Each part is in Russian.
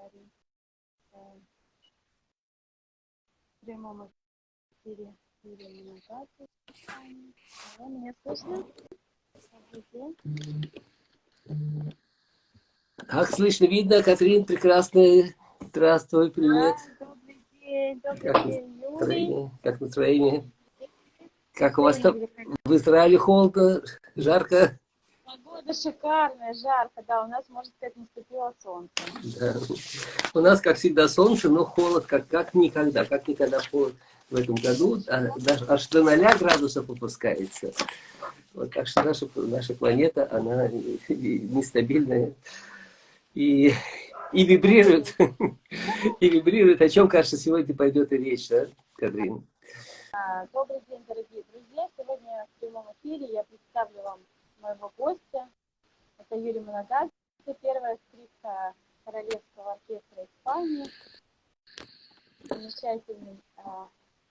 говорить в прямом эфире Юрия Миногаты. Алло, меня слышно? Добрый день. Как слышно, видно, Катрин, прекрасная. Здравствуй, привет. Да, добрый день, Юрий. Как настроение? Как у вас там в Израиле холодно, жарко? Погода шикарная, жарко, да, у нас, можно сказать, наступило солнце. Да. У нас, как всегда, солнце, но холод, как никогда холод в этом году, даже аж до 0 градусов опускается. Вот, так что наша планета, она нестабильная и вибрирует, и вибрирует, о чем, кажется, сегодня пойдет и речь, да, Катрин? Добрый день, дорогие друзья. Сегодня в прямом эфире я представлю вам моего гостя. Это Юрий Миногаты, первая скрипка Королевского оркестра Испании. Замечательный,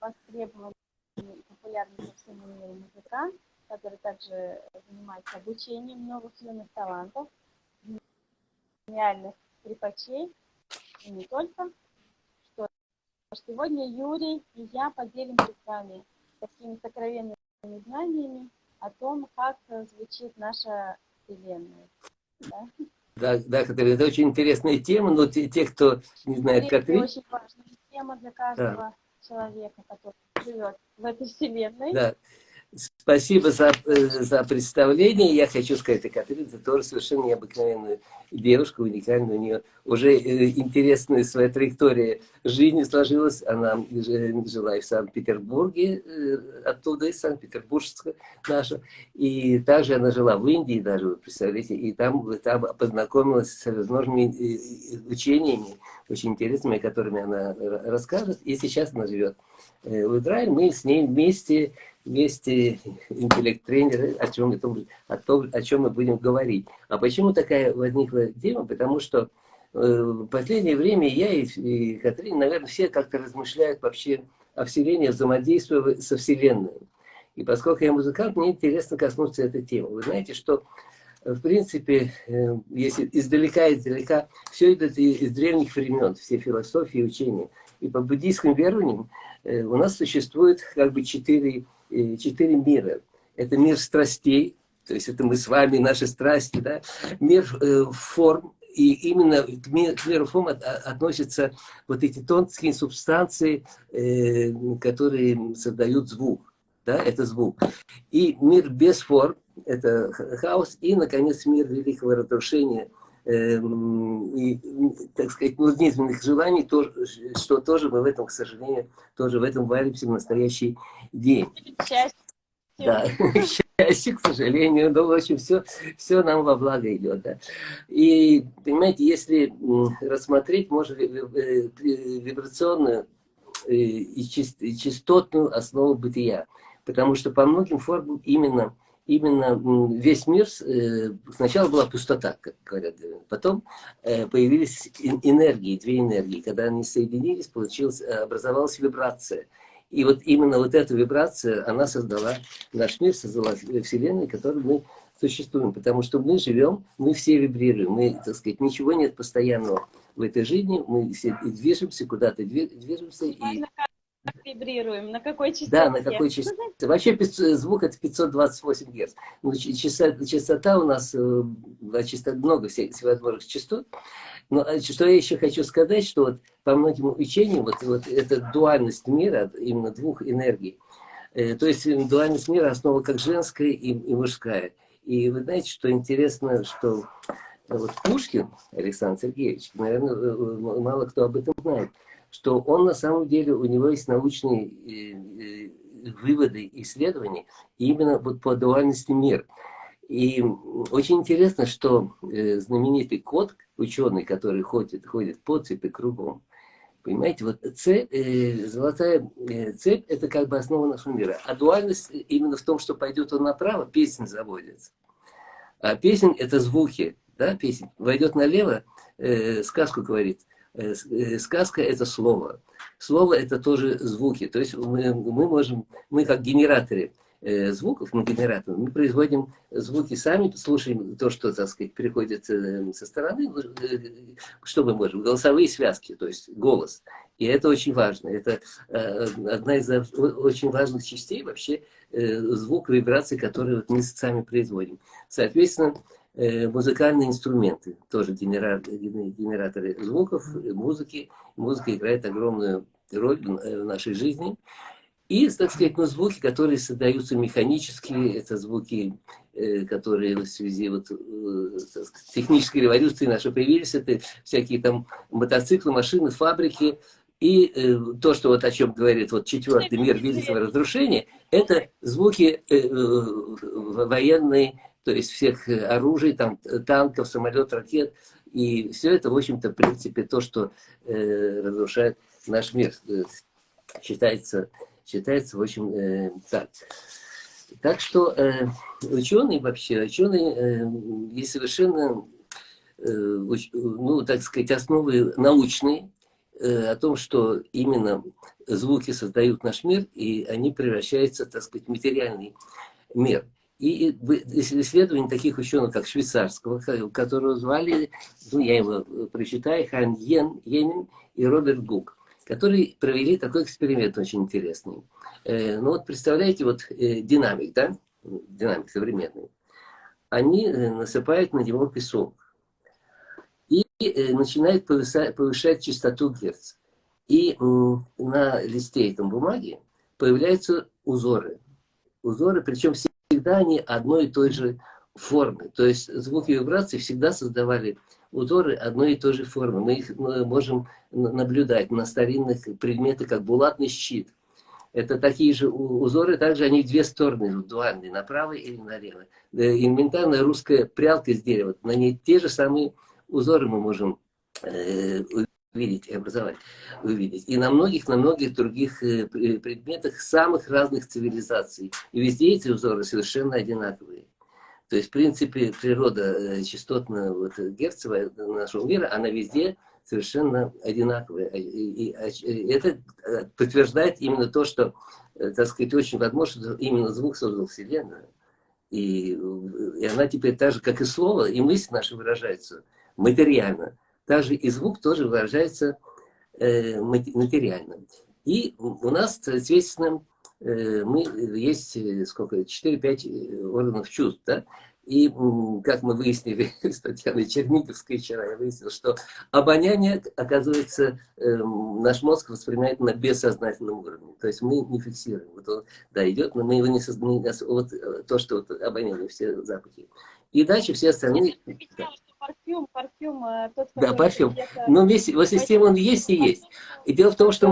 востребованный и популярный по всему миру музыкант, который также занимается обучением новых юных талантов, гениальных скрипачей, и не только. Сегодня Юрий и я поделимся с вами такими сокровенными знаниями о том, как звучит наша Вселенная. Да, Катрин, это очень интересная тема, но те, кто не знает Катрин... Это очень важная тема для каждого человека, который живет в этой Вселенной. Да. Спасибо за представление. Я хочу сказать, что Катрин, это тоже совершенно необыкновенная девушка, уникальная. У нее уже интересная своя траектория жизни сложилась. Она жила и в Санкт-Петербурге, оттуда, из Санкт-Петербургска наша. И также она жила в Индии, даже, вы представляете, и там познакомилась с возможными учениями, очень интересными, которыми она расскажет. И сейчас она живет в Израиле. Мы с ней вместе интеллект-тренеры, о чем мы будем говорить. А почему такая возникла тема? Потому что в последнее время я и Катрин, наверное, все как-то размышляют вообще о Вселенной, взаимодействуя со Вселенной. И поскольку я музыкант, мне интересно коснуться этой темы. Вы знаете, что в принципе, если издалека, все идет из древних времен, все философии и учения. И по буддийским верованиям у нас существует как бы четыре мира. Это мир страстей, то есть это мы с вами, наши страсти, да? Мир форм, и именно к миру форм относятся вот эти тонкие субстанции, которые создают звук, да? Это звук. И мир без форм, это хаос, и, наконец, мир великого разрушения, и, так сказать, низменных желаний, что тоже мы в этом, к сожалению, тоже в этом варимся в настоящий день. Счастье. Да, счастье, к сожалению, но, в общем, все нам во благо идет. Да. И, понимаете, если рассмотреть, можно вибрационную и частотную основу бытия, потому что по многим формам именно весь мир, сначала была пустота, как говорят, потом появились энергии, две энергии. Когда они соединились, образовалась вибрация. И вот именно вот эта вибрация, она создала наш мир, создала Вселенную, в которой мы существуем. Потому что мы живем, мы все вибрируем. Мы, так сказать, ничего нет постоянного в этой жизни. Мы все движемся, куда-то движемся. И... Вибрируем, на какой частоте? Да, на какой частоте. Вообще звук это 528 Гц. Частота у нас, много всевозможных частот. Но что я еще хочу сказать, что вот по многим учениям, вот эта дуальность мира, именно двух энергий, то есть дуальность мира основа как женская и мужская. И вы знаете, что интересно, что вот Пушкин, Александр Сергеевич, наверное, мало кто об этом знает, что он на самом деле, у него есть научные выводы, исследования именно вот по дуальности мира. И очень интересно, что знаменитый кот, ученый, который ходит по цепи кругом, понимаете, вот золотая цепь, это как бы основа нашего мира. А дуальность именно в том, что пойдет он направо, песня заводится. А песня это звуки, да, песня. Войдет налево, сказку говорит. Сказка это слово. Слово это тоже звуки. То есть мы как генераторы звуков, мы генераторы, мы производим звуки сами, слушаем то, что, так сказать, приходит со стороны, что мы можем, голосовые связки, то есть голос. И это очень важно, это одна из очень важных частей вообще звук, вибрации, которые вот мы сами производим. Соответственно, музыкальные инструменты, тоже генераторы звуков, музыки. Музыка играет огромную роль в нашей жизни. И, так сказать, ну, звуки, которые создаются механически, это звуки, которые в связи вот, с технической революцией нашей появились, это всякие там мотоциклы, машины, фабрики. И то, что вот о чем говорит вот четвертый мир великого разрушения, это звуки военные, то есть всех оружий, там, танков, самолетов, ракет. И все это, в общем-то, в принципе, то, что разрушает наш мир. Считается, в общем, так. Так что ученые вообще, есть совершенно, ну, так сказать, основы научные о том, что именно звуки создают наш мир, и они превращаются, так сказать, в материальный мир. И исследования таких ученых, как швейцарского, которого звали, ну, я его прочитаю, Хан Йенин и Роберт Гук, которые провели такой эксперимент очень интересный. Ну вот представляете, вот динамик, да, динамик современный, они насыпают на него песок и начинают повышать частоту герц. И на листе этом бумаги появляются узоры. Узоры, причем всегда они одной и той же формы. То есть звуки вибрации всегда создавали узоры одной и той же формы. Мы их можем наблюдать на старинных предметах, как булатный щит. Это такие же узоры, также они в две стороны, дуальные, направо или налево. Элементарная русская прялка из дерева, на ней те же самые узоры мы можем увидеть и образовать, увидеть. И на многих других предметах самых разных цивилизаций. И везде эти узоры совершенно одинаковые. То есть, в принципе, природа частотная, вот, герцовая нашего мира, она везде совершенно одинаковая. И это подтверждает именно то, что, так сказать, очень возможно, что именно звук создал Вселенную. И она теперь так же, как и слово, и мысль наша выражается материально. Также и звук тоже выражается материально. И у нас, соответственно, есть сколько, 4-5 органов чувств, да? И как мы выяснили с Татьяной Черниговской вчера, я выяснил, что обоняние, оказывается, наш мозг воспринимает на бессознательном уровне. То есть мы не фиксируем. Вот он, да, идет, но мы его не сознаем. Вот то, что вот обоняние, все запахи. И дальше все остальные... Парфюм, тот, Да, который парфюм. где-то... Но вместе с тем он есть и есть. И дело в том, что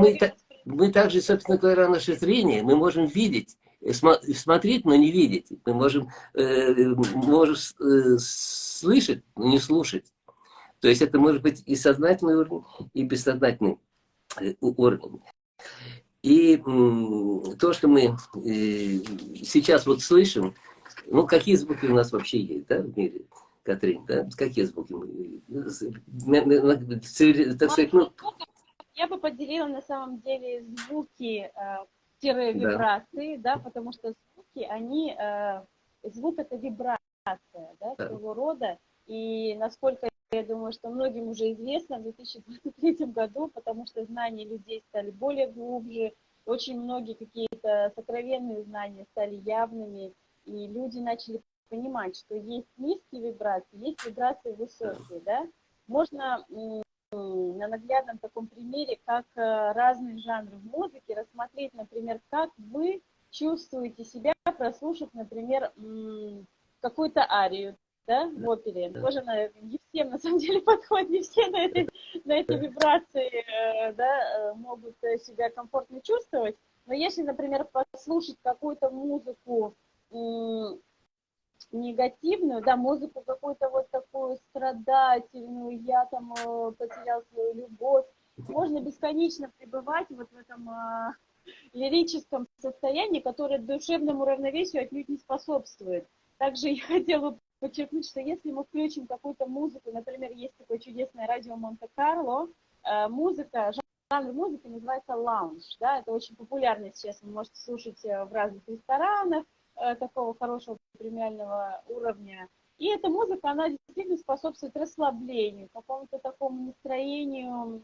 мы также, собственно говоря, наше зрение, мы можем видеть, смотреть, но не видеть. Мы можем слышать, но не слушать. То есть это может быть и сознательный уровень, и бессознательный уровень. И то, что мы сейчас вот слышим, ну, какие звуки у нас вообще есть, да, в мире, Катрин, да? Какие звуки мы... Так сказать, ну... Я бы поделила на самом деле звуки Да. вибрации, да, потому что звуки, они... звук это вибрация, да, своего рода. И насколько я думаю, что многим уже известно в 2023 году, потому что знания людей стали более глубже, очень многие какие-то сокровенные знания стали явными, и люди начали понимать, что есть низкие вибрации, есть вибрации высокие, да. Можно на наглядном таком примере, как разные жанры в музыке, рассмотреть, например, как вы чувствуете себя, прослушав, например, какую-то арию, да, в опере. Тоже, наверное, не всем на самом деле подходит, не все на эти вибрации да, могут себя комфортно чувствовать. Но если, например, послушать какую-то музыку негативную, да, музыку какую-то вот такую страдательную, я там потерял свою любовь, можно бесконечно пребывать вот в этом лирическом состоянии, которое душевному равновесию отнюдь не способствует. Также я хотела подчеркнуть, что если мы включим какую-то музыку, например, есть такое чудесное радио Монте-Карло, музыка, жанр музыки называется лаунж, да, это очень популярно сейчас, вы можете слушать в разных ресторанах такого хорошего премиального уровня. И эта музыка, она действительно способствует расслаблению, какому-то такому настроению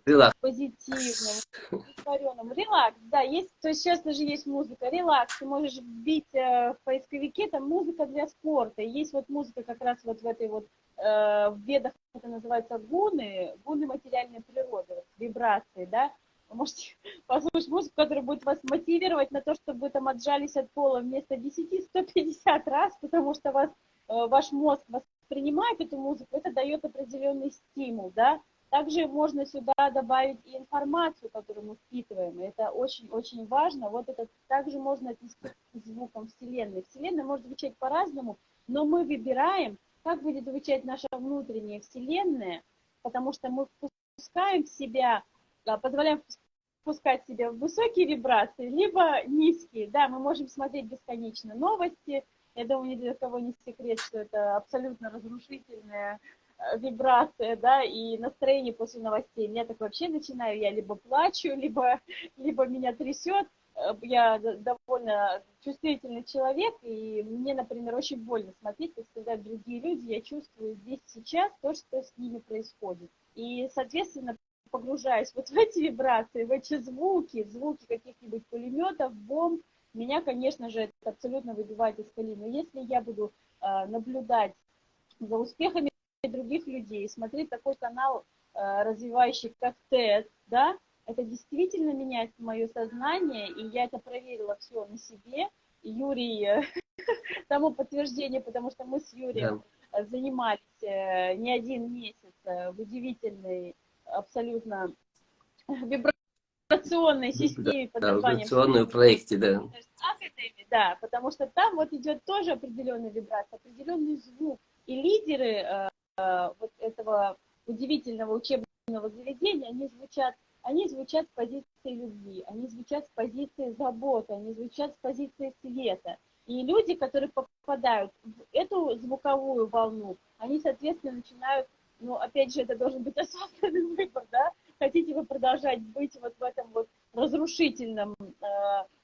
Релакс. позитивному, удовлетворенному. Релакс, да, есть, то есть сейчас даже есть музыка, релакс, ты можешь вбить в поисковике, там музыка для спорта, и есть вот музыка как раз вот в этой вот, в ведах это называется гуны материальной природы, вот, вибрации, да, вы можете послушать музыку, которая будет вас мотивировать на то, чтобы вы там отжались от пола вместо 10-150 раз, потому что ваш мозг воспринимает эту музыку, это дает определенный стимул, да. Также можно сюда добавить и информацию, которую мы впитываем, это очень-очень важно. Вот это также можно отнести к звукам Вселенной. Вселенная может звучать по-разному, но мы выбираем, как будет звучать наша внутренняя Вселенная, потому что мы впускаем в себя, позволяем впускать в себя высокие вибрации, либо низкие. Да, мы можем смотреть бесконечно новости. Я думаю, ни для кого не секрет, что это абсолютно разрушительная вибрация, да, и настроение после новостей. Я так вообще начинаю, я либо плачу, либо меня трясет. Я довольно чувствительный человек, и мне, например, очень больно смотреть, как сказать другие люди, я чувствую здесь сейчас то, что с ними происходит. И, соответственно, погружаюсь вот в эти вибрации, в эти звуки каких-нибудь пулеметов, бомб, меня, конечно же, это абсолютно выбивает из колеи. Но если я буду наблюдать за успехами других людей, смотреть такой канал, развивающий как TED, да, это действительно меняет мое сознание, и я это проверила все на себе. Юрий тому подтверждение, потому что мы с Юрием занимались не один месяц в удивительной, абсолютно вибрационной системе под названием вибрационном проекте, да. Да, потому что там вот идет тоже определенная вибрация, определенный звук, и лидеры вот этого удивительного учебного заведения, они звучат с позиции любви, они звучат с позиции заботы, они звучат с позиции света. И люди, которые попадают в эту звуковую волну, они, соответственно, начинают, ну, опять же, это должен быть осознанный выбор, да, хотите вы продолжать быть вот в этом вот разрушительном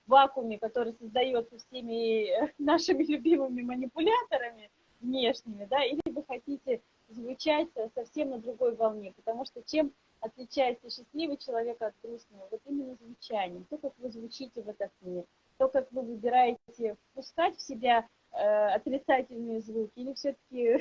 вакууме, который создается всеми нашими любимыми манипуляторами внешними, да, или вы хотите звучать совсем на другой волне, потому что чем отличается счастливый человек от грустного? Вот именно звучанием, то, как вы звучите в этот мир, то, как вы выбираете впускать в себя отрицательные звуки, или все-таки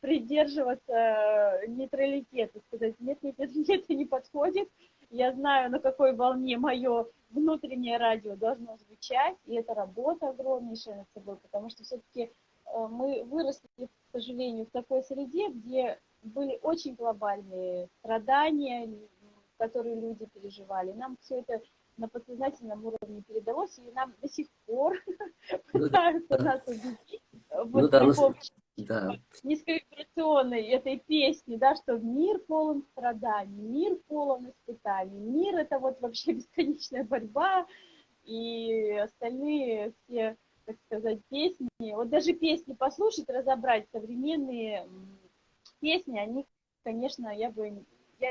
придерживаться нейтралитета, сказать, нет, это не подходит, я знаю, на какой волне мое внутреннее радио должно звучать, и это работа огромнейшая над собой, потому что все-таки мы выросли, к сожалению, в такой среде, где были очень глобальные страдания, которые люди переживали. Нам все это на подсознательном уровне передалось, и нам до сих пор пытаются нас убедить вот при помощи низковибрационной этой песни, да, что мир полон страданий, мир полон испытаний, мир это вот вообще бесконечная борьба, и остальные все, так сказать, песни, вот даже песни послушать, разобрать, современные песни, они, конечно, я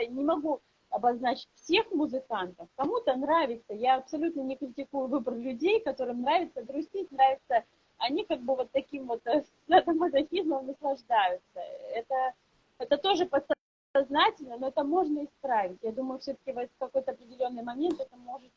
не могу обозначить всех музыкантов, кому-то нравится, я абсолютно не критикую выбор людей, которым нравится грустить, нравится, они как бы вот таким вот садомазохизмом наслаждаются, это тоже подсознательно, но это можно исправить, я думаю, все-таки в какой-то определенный момент это может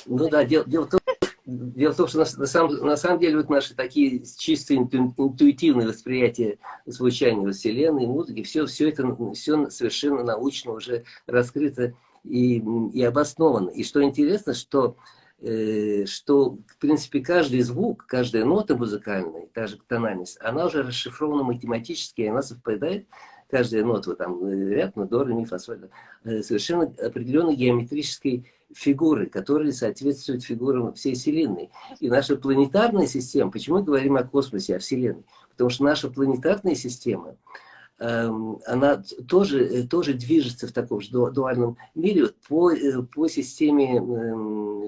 ну да, дело в том, что на самом деле вот наши такие чисто интуитивные восприятия звучания Вселенной, музыки, все это все совершенно научно уже раскрыто и обосновано. И что интересно, что в принципе каждый звук, каждая нота музыкальная, та же тональность, она уже расшифрована математически, и она совпадает, каждая нота, там, ряд, до, ре, ми, фа, соль, совершенно определенной геометрической фигуры, которые соответствуют фигурам всей Вселенной. И наша планетарная система, почему мы говорим о космосе, о Вселенной? Потому что наша планетарная система, она тоже движется в таком же дуальном мире по системе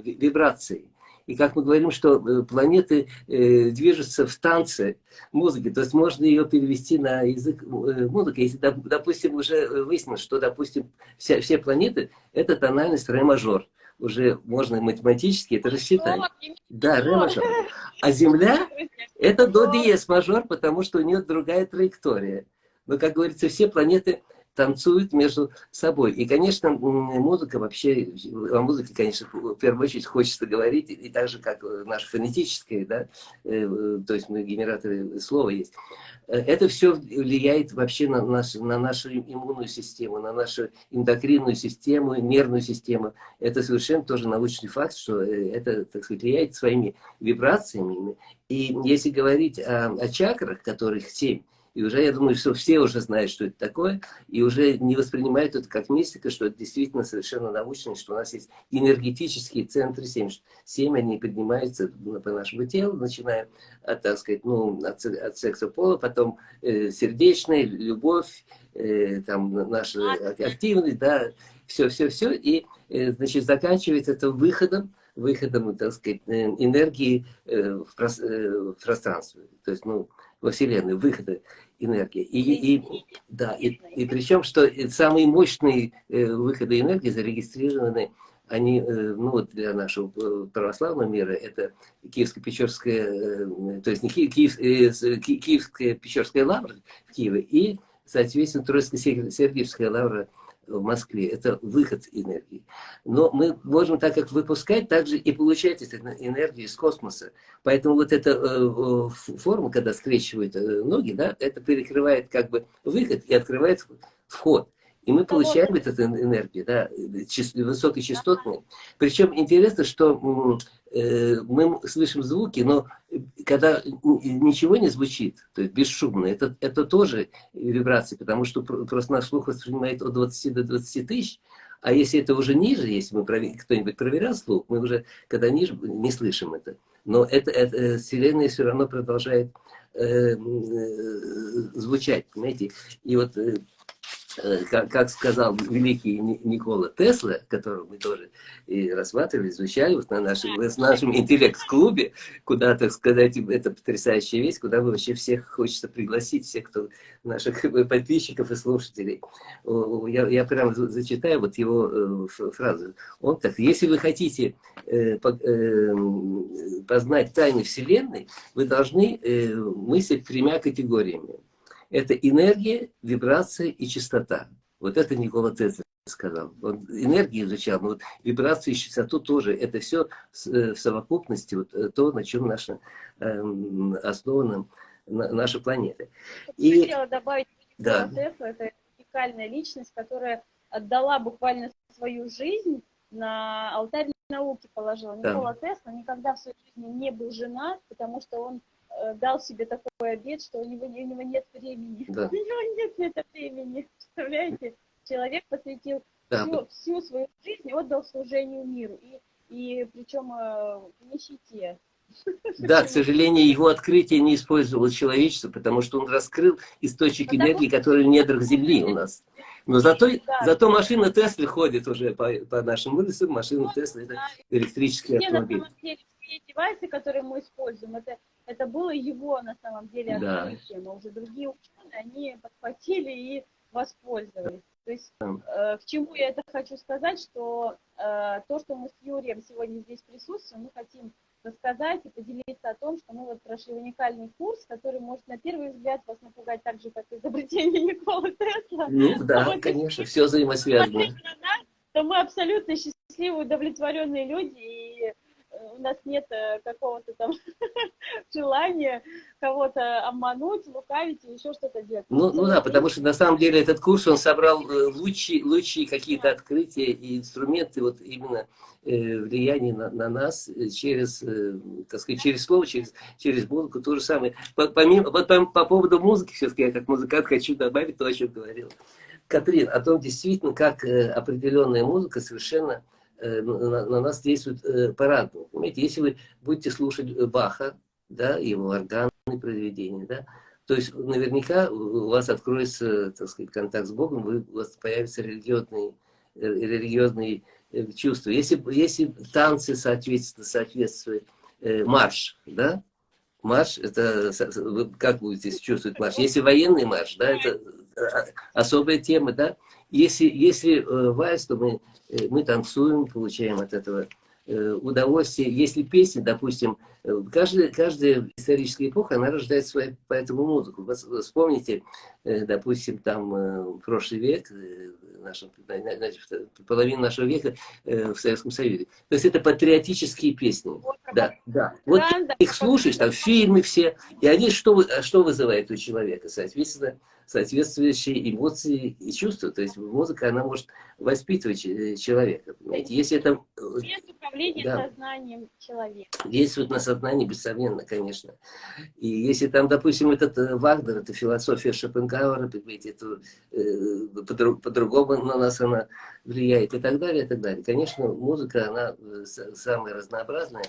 вибраций. И как мы говорим, что планеты движутся в танце музыки, то есть можно ее перевести на язык музыки. Если, допустим, уже выяснилось, что, допустим, все планеты – это тональность ре-мажор. Уже можно математически это рассчитать. Да, ре-мажор. А Земля – это до диез мажор, потому что у нее другая траектория. Но, как говорится, все планеты танцуют между собой. И, конечно, музыка вообще, о музыке, конечно, в первую очередь хочется говорить, и так же, как наша фонетическая, да, то есть мы генераторы слова есть. Это все влияет вообще на нашу иммунную систему, на нашу эндокринную систему, нервную систему. Это совершенно тоже научный факт, что это, так сказать, влияет своими вибрациями. И если говорить о чакрах, которых 7, и уже, я думаю, что все уже знают, что это такое, и уже не воспринимают это как мистика, что это действительно совершенно научно, что у нас есть энергетические центры 7. 7 они поднимаются по нашему телу, начиная от, так сказать, ну, от секса пола, потом сердечная, любовь, там, наша активность, да, все, и, значит, заканчивается это выходом, так сказать, энергии в пространство, то есть, ну, во Вселенной, выхода энергии. И причем, что самые мощные выходы энергии зарегистрированы, они, ну вот для нашего православного мира, это Киевско-Печорская, то есть не Киевская Печорская лавра в Киеве и, соответственно, Троицко-Сергиевская лавра в Москве. Это выход энергии. Но мы можем так как выпускать, так же и получать эту энергию из космоса. Поэтому вот эта форма, когда скрещивают ноги, да, это перекрывает как бы выход и открывает вход. И мы получаем эту энергию, да, высокочастотную. Причем интересно, что мы слышим звуки, но когда ничего не звучит, то есть бесшумно, это тоже вибрации, потому что просто наш слух воспринимает от 20 до 20 тысяч, а если это уже ниже, если мы кто-нибудь проверял слух, мы уже, когда ниже, не слышим это. Но Вселенная все равно продолжает звучать, понимаете? И вот как сказал великий Никола Тесла, которого мы тоже и рассматривали, изучали вот в нашем интеллект-клубе, куда, так сказать, это потрясающая вещь, куда мы вообще всех хочется пригласить, всех, кто наших подписчиков и слушателей. Я прямо зачитаю вот его фразу. Он так: если вы хотите познать тайны Вселенной, вы должны мыслить 3 категориями. Это энергия, вибрация и частота. Вот это Никола Тесла сказал. Он энергию изучал, но вот вибрацию и частоту тоже. Это все в совокупности, вот то, на чем основана наша планета. Я хотела добавить, Никола Тесла — это уникальная личность, которая отдала буквально свою жизнь на алтарь науки положила. Никола Тесла никогда в своей жизни не был женат, потому что он дал себе такой обет, что у него нет времени. Да. У него нет на это времени. Представляете? Человек посвятил всю свою жизнь, отдал служению миру. И причем в нищете. Да, к сожалению, его открытие не использовало человечество, потому что он раскрыл источник энергии, который в недрах Земли у нас. Но зато машина Теслы ходит уже по нашим улицам, машина Теслы — это электрический автомобиль. На самом деле, все эти девайсы, которые мы используем, это было его, на самом деле, открытием. А уже другие ученые, они подхватили и воспользовались. То есть, к чему я это хочу сказать, что то, что мы с Юрием сегодня здесь присутствуем, мы хотим рассказать и поделиться о том, что мы вот прошли уникальный курс, который может на первый взгляд вас напугать так же, как изобретение Николы Тесла. Ну да, конечно, все взаимосвязано. То мы абсолютно счастливые, удовлетворенные люди, и у нас нет какого-то там желания кого-то обмануть, лукавить и еще что-то делать. Ну да, потому что на самом деле этот курс, он собрал лучшие какие-то открытия и инструменты, вот именно влияние на нас через, так сказать, через слово, через музыку, то же самое. По поводу музыки, все-таки я как музыкант хочу добавить то, о чем говорил Катрин, о том действительно, как определенная музыка совершенно на нас действует по-разному. Понимаете, если вы будете слушать Баха, да, его органные произведения, да, то есть наверняка у вас откроется, так сказать, контакт с Богом, у вас появится религиозный чувства. Если танцы соответствуют марш, да? Марш, это вы как будете чувствовать марш? Если военный марш, да, это особая тема, да? Если вальс, то мы танцуем, получаем от этого удовольствие. Если песни, допустим, каждая историческая эпоха, она рождает свою поэтому музыку. Вспомните, допустим, там прошлый век, половину нашего века в Советском Союзе. То есть это патриотические песни. Да, да. Вот их слушаешь, там фильмы все, и они что вызывает у человека? Соответственно, соответствующие эмоции и чувства. То есть музыка, она может воспитывать человека. Понимаете? Если это... Без управления сознанием человека. Действует на сознание, бессомненно, конечно. И если там, допустим, этот Вагнер, это философия Шопенгауэра, это по-другому на нас она влияет и так далее, и так далее. Конечно, музыка, она самая разнообразная.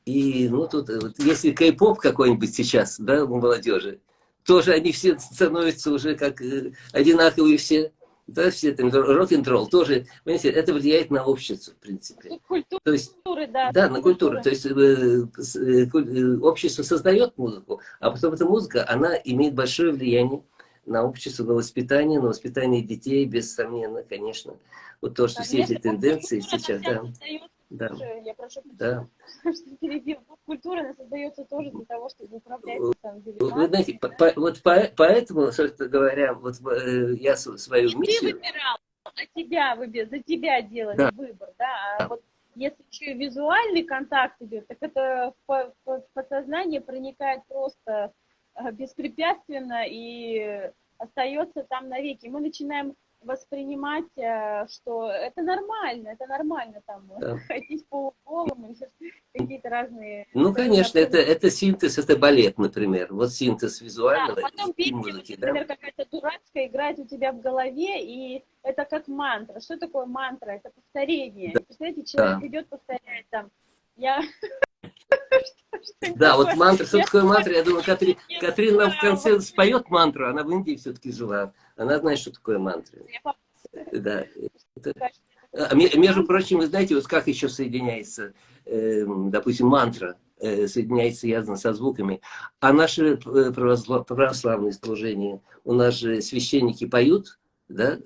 И, ну, тут, вот, если кей-поп какой-нибудь сейчас, да, у молодежи, тоже они все становятся уже как одинаковые все. Да, все это рок-н-ролл тоже, понимаете, это влияет на общество, в принципе. Культуры, То есть, да, на культуру. То есть общество создает музыку, а потом эта музыка, она имеет большое влияние на общество, на воспитание детей, без сомнения, конечно. Вот то, что все эти тенденции сейчас, да. Да. Я прошу да. что перебил. Культура она создается тоже для того, чтобы управлять, на самом деле. Вы знаете, вот поэтому, собственно говоря, вот я свою миссию... Ты выбирал, за тебя делали выбор, да, а вот если еще и визуальный контакт идет, так это в подсознание проникает просто беспрепятственно и остается там навеки. Мы начинаем воспринимать, что это нормально там ходить по углам или какие-то разные... Ну, конечно, это синтез, это балет, например. Вот синтез визуального потом и музыки. Например, какая-то дурацкая играет у тебя в голове, и это как мантра. Что такое мантра? Это повторение. Представляете, человек идет, повторяет там, Да, вот мантра, что такое мантра? Я думаю, Катрин нам в конце споет мантру, она в Индии все-таки жила. Она знает, что такое мантра. Да. Между прочим, вы знаете, вот как еще соединяется, допустим, мантра, соединяется язно со звуками, а наши православные служения, у нас же священники поют, да,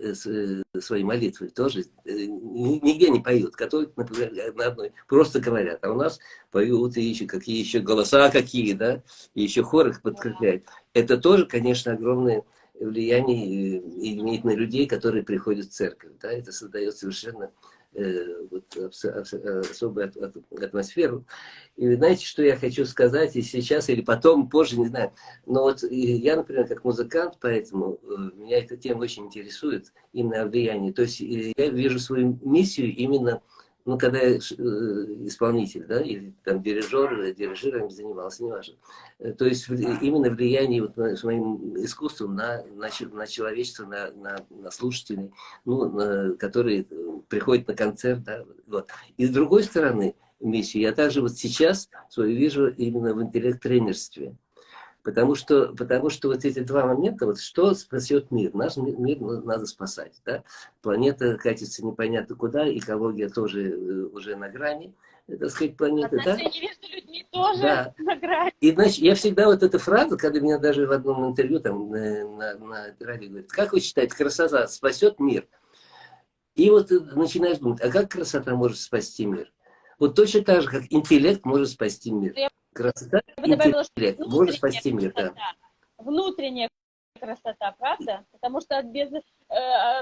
свои молитвы тоже нигде не поют. Католики, например, на одной просто говорят, а у нас поют и еще какие еще голоса какие, да, и еще хор их подкрепляет. Это тоже, конечно, огромное влияние имеет на людей, которые приходят в церковь. Да, это создает совершенно особую атмосферу. И вы знаете, что я хочу сказать и сейчас, или потом, позже, не знаю. Но вот я, например, как музыкант, поэтому меня эта тема очень интересует, именно влияние. То есть я вижу свою миссию именно, ну, когда я исполнитель, да, или там дирижером занимался, неважно. То есть именно влияние вот своим искусством на человечество, на слушателей, ну, которые приходят на концерт. Да, вот. И с другой стороны, миссию я также вот сейчас свою вижу именно в интеллект-тренерстве. Потому что вот эти два момента, вот что спасет мир? Наш мир надо спасать. Да? Планета катится непонятно куда, экология тоже уже на грани, так сказать, планеты. Отношения между людьми тоже на грани. И значит, я всегда вот эта фраза, когда меня даже в одном интервью там на радио говорят, как вы считаете, красота спасет мир? И вот ты начинаешь думать, а как красота может спасти мир? Вот точно так же, как интеллект может спасти мир. Красота, интеллект может спасти мир. Да. Внутренняя красота, правда? Потому что без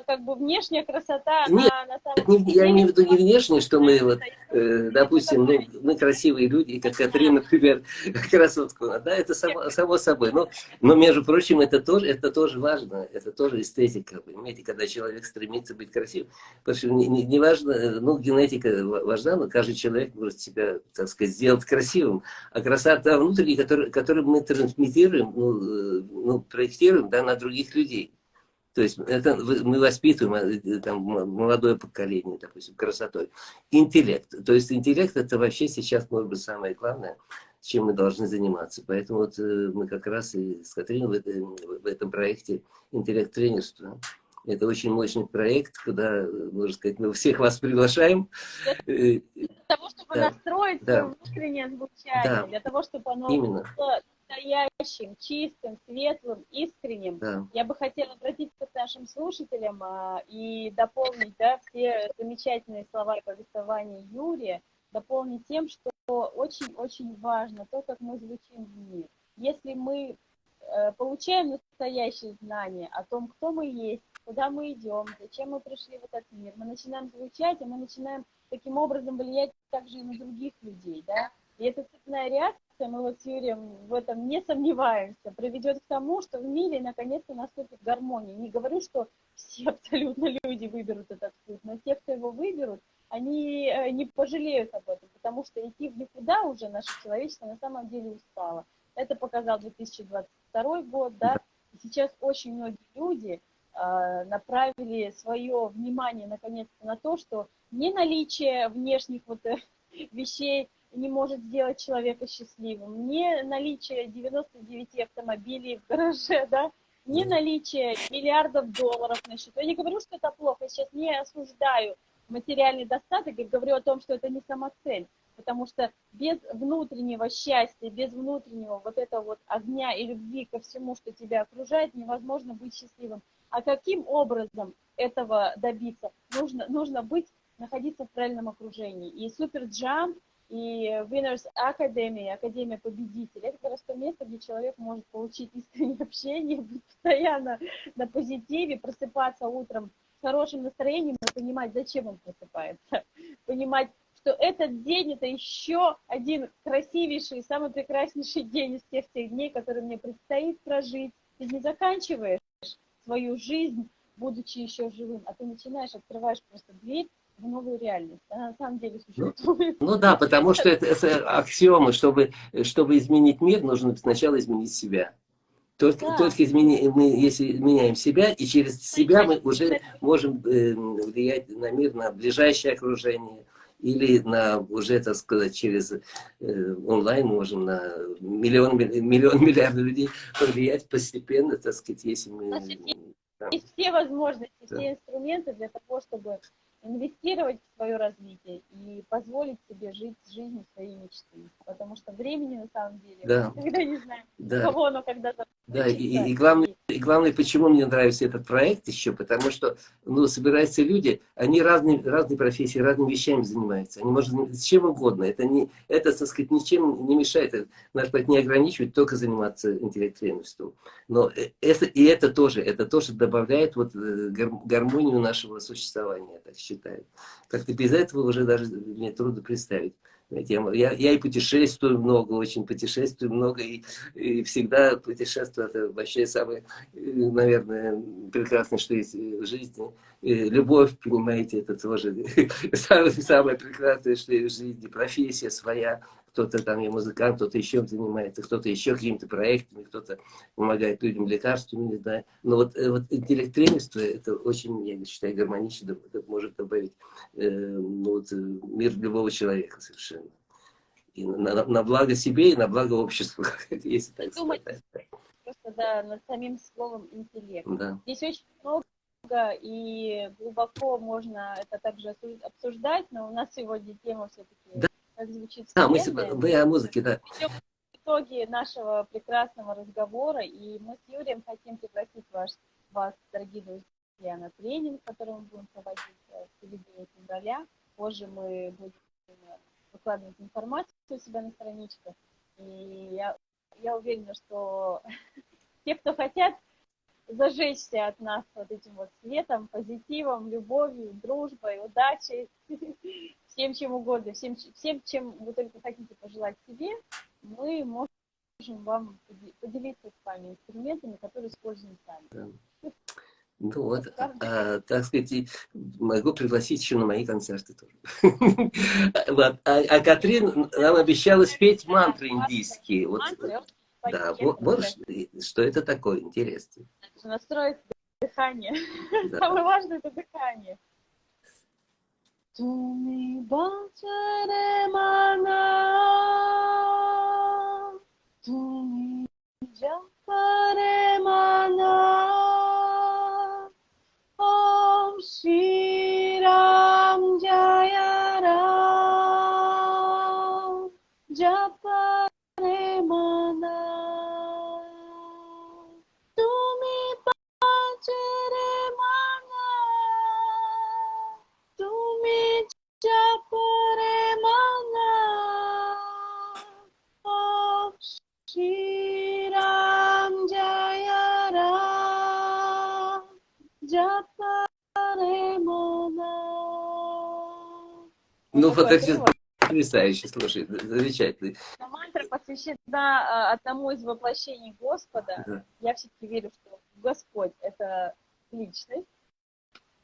как бы внешняя красота, нет, она на самом деле... Я имею в виду не внешне, что мы, вот, допустим, мы красивые люди, как Катрин, например, красотка, да, это само собой. Но, между прочим, это тоже важно, это тоже эстетика, понимаете, когда человек стремится быть красивым. Потому что не важно, ну, генетика важна, но каждый человек может себя, так сказать, сделать красивым. А красота внутренняя, которую мы трансмитируем, проектируем, да, на других людей. То есть это мы воспитываем там, молодое поколение, допустим, красотой. Интеллект. То есть интеллект это вообще сейчас, может быть, самое главное, чем мы должны заниматься. Поэтому вот мы как раз и с Катриной в этом проекте интеллект-тренерства. Это очень мощный проект, куда, можно сказать, мы всех вас приглашаем. Для того, чтобы Да, настроить свое да, внутреннее звучание, да, для того, чтобы оно именно, было настоящим, чистым, светлым, искренним. да. Я бы хотела обратиться к нашим слушателям и дополнить, да, все замечательные слова и повествования Юрия, дополнить тем, что очень-очень важно то, как мы звучим в мир. Если мы получаем настоящие знания о том, кто мы есть, куда мы идем, зачем мы пришли в этот мир, мы начинаем звучать, и мы начинаем таким образом влиять также и на других людей, да. И эта цепная реакция, мы вот с Юрием в этом не сомневаемся, приведет к тому, что в мире наконец-то наступит гармония. Не говорю, что все абсолютно люди выберут этот путь, но те, кто его выберут, они не пожалеют об этом, потому что идти в никуда уже наше человечество на самом деле устало. Это показал 2022 год, да, и сейчас очень многие люди направили свое внимание наконец-то на то, что не наличие внешних вот вещей не может сделать человека счастливым, не наличие 99 автомобилей в гараже, да, не наличие миллиардов долларов на счету. Я не говорю, что это плохо, я сейчас не осуждаю материальный достаток, я говорю о том, что это не самоцель, потому что без внутреннего счастья, без внутреннего вот этого вот огня и любви ко всему, что тебя окружает, невозможно быть счастливым. А каким образом этого добиться? Нужно быть, находиться в правильном окружении. И Super Jump, и Winners Academy, Академия победителей, это как раз то место, где человек может получить искреннее общение, быть постоянно на позитиве, просыпаться утром с хорошим настроением и понимать, зачем он просыпается. Понимать, что этот день это еще один красивейший, самый прекраснейший день из всех тех дней, которые мне предстоит прожить. Ты не заканчиваешь свою жизнь, будучи еще живым, а ты начинаешь, открываешь просто дверь в новую реальность. Она на самом деле Ну, существует. ну да, потому что это аксиома, чтобы изменить мир, нужно сначала изменить себя. Да, Только мы, если меняем себя, и через себя мы уже начать можем влиять на мир, на ближайшее окружение, или на уже, так сказать, через онлайн можем на миллион миллиардов людей повлиять постепенно, так сказать, если у нас мы... Да, есть все возможности, да, все инструменты для того, чтобы инвестировать в свое развитие и позволить себе жить жизнью своей мечты. Потому что времени на самом деле мы да, никогда не знаем, у да. кого оно когда Да, закончится. и главное, почему мне нравится этот проект еще, потому что, ну, собираются люди, они разные профессии, разными вещами занимаются. Они могут заниматься чем угодно. Это, так сказать, ничем не мешает. Наш проект не ограничивает только заниматься интеллект-тренерством. Но это тоже добавляет вот гармонию нашего существования, я так считаю. Как-то без этого уже даже мне трудно представить. Знаете, я и путешествую много, очень путешествую много, и всегда путешествие это вообще самое, наверное, прекрасное, что есть в жизни. Любовь, понимаете, это тоже самое прекрасное, что есть в жизни. Профессия своя. Кто-то там, я музыкант, кто-то еще занимается, кто-то еще какими-то проектами, кто-то помогает людям лекарствами, не знаю. Но вот интеллект-тренерство, это очень, я считаю, гармонично, это может добавить ну, вот, мир любого человека совершенно. И на благо себе и на благо обществу, если так Думать сказать. просто, да, над самим словом интеллект. Да. Здесь очень много и глубоко можно это также обсуждать, но у нас сегодня тема все-таки, Да, как звучит да, Вселенная. мы Мы о музыке, да. идем к итоге нашего прекрасного разговора, и мы с Юрием хотим пригласить вас, дорогие друзья, на тренинг, который мы будем проводить в середине февраля. Позже мы будем выкладывать информацию у себя на страничках. И я уверена, что те, кто хотят зажечься от нас вот этим вот светом, позитивом, любовью, дружбой, удачей, всем чем угодно, всем, чем вы только хотите пожелать себе, мы можем вам поделиться с вами инструментами, которые используем сами. Да. Ну вот, Правда? так сказать, и могу пригласить еще на мои концерты тоже. Вот. А Катрин нам обещала спеть мантры индийские. Вот, Мантры, да, поехали. можешь, что это такое, интересно. Настроить дыхание. Да. Самое важное это дыхание. Туми бачаре мана, туми джапаре мана, Вот Ну, такой фотография отрывок. потрясающе, слушай, замечательно. Эта мантра посвящена одному из воплощений Господа. Да. Я все-таки верю, что Господь — это личность.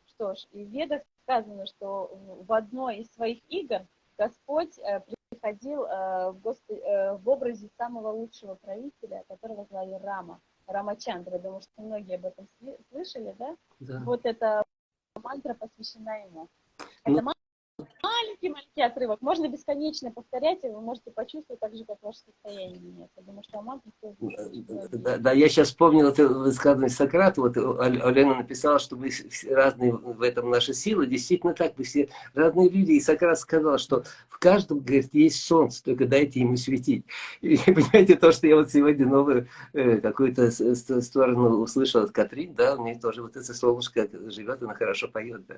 Что ж, и в Ведах сказано, что в одной из своих игр Господь приходил в образе самого лучшего правителя, которого звали Рама, Рамачандра. Я думаю, что многие об этом слышали, да? Да. Вот эта мантра посвящена ему. Ну, Это маленький отрывок. Можно бесконечно повторять, и вы можете почувствовать так же, как ваше состояние меняется. Я думаю, что о мантре тоже очень да, многие. да, я сейчас вспомнил это высказывание Сократа. Вот Олена написала, что мы все разные, в этом наша сила. Действительно так, мы все разные люди. И Сократ сказал, что в каждом, говорит, есть солнце, только дайте ему светить. И понимаете, то, что я вот сегодня новую какую-то сторону услышал от Катрин, да, у нее тоже вот это солнышко живет, она хорошо поет, да.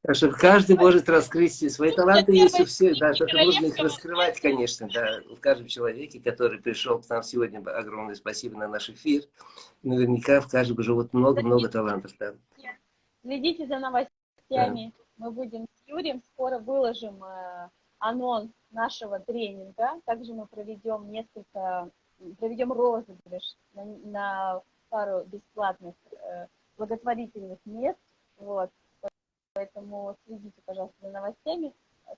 Так что каждый может раскрыть свои таланты, есть у всех, да, только нужно их раскрывать, конечно, да, в каждом человеке, который пришел к нам сегодня. Огромное спасибо на наш эфир. Наверняка в каждом живут много-много талантов, да. Следите за Да, новостями. Мы будем с Юрием, скоро выложим анонс нашего тренинга. Также мы проведем розыгрыш на пару бесплатных благотворительных мест. Вот. Поэтому следите, пожалуйста, за новостями.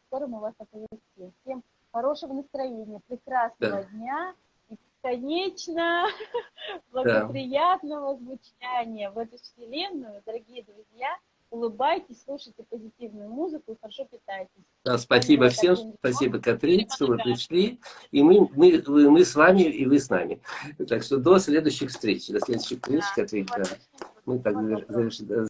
Скоро мы вас оповестим. Всем хорошего настроения, прекрасного да, дня и бесконечно да. благоприятного звучания в эту вселенную. Дорогие друзья, улыбайтесь, слушайте позитивную музыку и хорошо питайтесь. Да, С вами спасибо была всем, Катрин спасибо, Львовна. Катрин, что вы пришли. И мы с вами, и вы с нами. Так что до следующих встреч. До следующих встреч, Да, Катрин, всего да. отличного. Мы так Всего доброго. завершим.